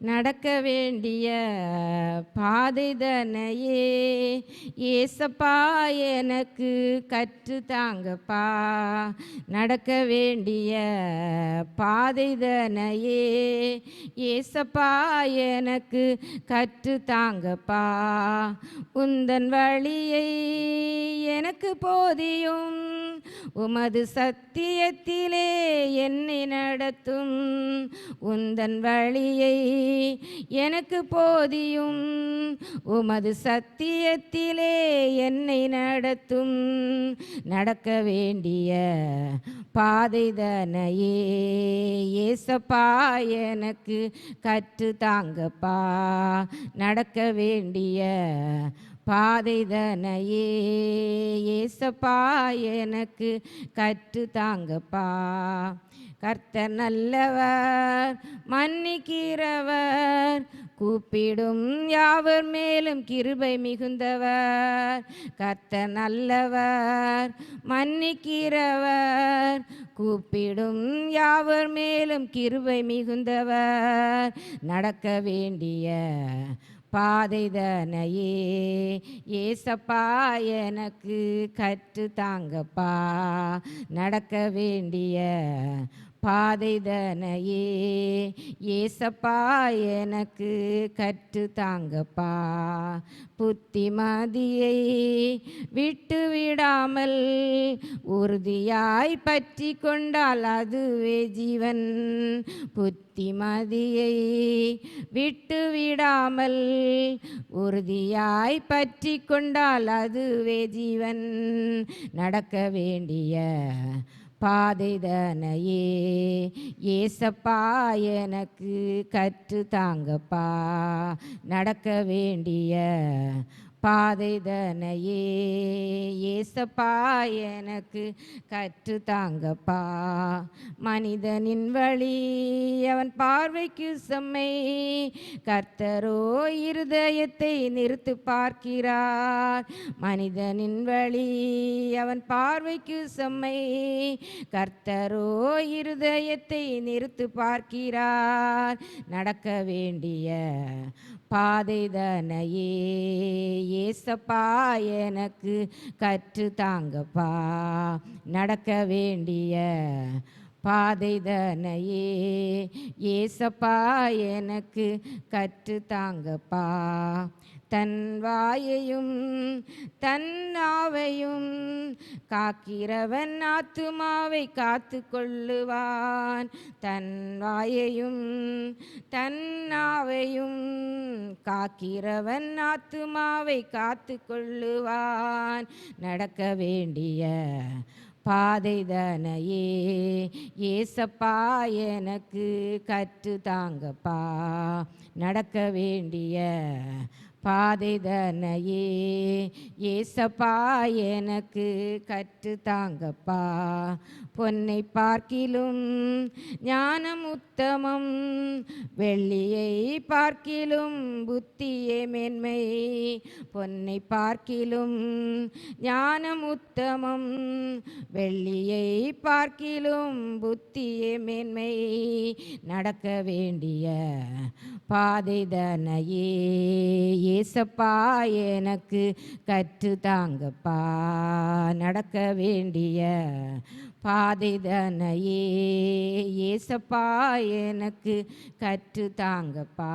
நடக்க வேண்டிய பாதைதனையே ஏசப்பா எனக்கு கற்று தாங்கப்பா. நடக்க வேண்டிய பாதைதனையே ஏசப்பா எனக்கு கற்று தாங்கப்பா. உந்தன் வழியை எனக்கு போதியும், உமது சத்தியத்திலே என்னை நடத்தும். உந்தன் வழியை எனக்கு போதியும், உமது சத்தியத்திலே என்னை நடத்தும். நடக்க வேண்டிய பாதைதனையே ஏசப்பா எனக்கு கற்று தாங்கப்பா. நடக்க வேண்டிய பாதைதனையே ஏசப்பா எனக்கு கற்று தாங்கப்பா. கர்த்தர் நல்லவர், மன்னிக்கிறவர், கூப்பிடும் யாவர் மேலும் கிருபை மிகுந்தவர். கர்த்தர் நல்லவர், மன்னிக்கிறவர், கூப்பிடும் யாவர் மேலும் கிருபை மிகுந்தவர். நடக்க வேண்டிய பாதைதனையே ஏசப்பா எனக்கு கற்று தாங்கப்பா. நடக்க வேண்டிய பாதைதனையே ஏசப்பா எனக்கு கற்று தாங்கப்பா. புத்திமதியை விட்டு விடாமல் உறுதியாய் பற்றி கொண்டால் அதுவே ஜீவன். புத்திமதியை விட்டு விடாமல் உறுதியாய் பற்றி கொண்டால் அதுவே ஜீவன். நடக்க வேண்டிய பாதைதனையே ஏசப்பா எனக்கு கற்று தாங்கப்பா. நடக்க வேண்டிய பாதைதனையே ஏசப்பா எனக்கு கற்று தாங்கப்பா. மனிதனின் வழி அவன் பார்வைக்கு செம்மை, கர்த்தரோ இருதயத்தை நிறுத்து பார்க்கிறார். மனிதனின் வழி அவன் பார்வைக்கு செம்மை, கர்த்தரோ இருதயத்தை நிறுத்து பார்க்கிறார். நடக்க வேண்டிய பாதைதனையே ஏசப்பா எனக்கு கற்று தாங்கப்பா. நடக்க வேண்டிய பாதைதனையே ஏசப்பா எனக்கு கற்று தாங்கப்பா. தன் வாயையும் தன் நாவையும் காக்கிறவன் ஆத்துமாவை காத்து கொள்ளுவான். தன் வாயையும் தன் நாவையும் காக்கிறவன் ஆத்துமாவை காத்து கொள்ளுவான். நடக்க வேண்டிய பாதைதனையே ஏசப்பா எனக்கு கற்று தாங்கப்பா. நடக்க வேண்டிய பாதைதனையே ஏசப்பா எனக்கு கற்று தாங்கப்பா. பொன்னை பார்க்கிலும் ஞானம் உத்தமம், வெள்ளியை பார்க்கிலும் புத்தியே மேன்மை. பொன்னை பார்க்கிலும் ஞானம் உத்தமம், வெள்ளியை பார்க்கிலும் புத்தியே மேன்மை. நடக்க வேண்டிய பாதைதனையே ஏசப்பா எனக்கு கற்று தாங்கப்பா. நடக்க வேண்டிய பாதைதனையே ஏசப்பா எனக்கு கற்று தாங்கப்பா.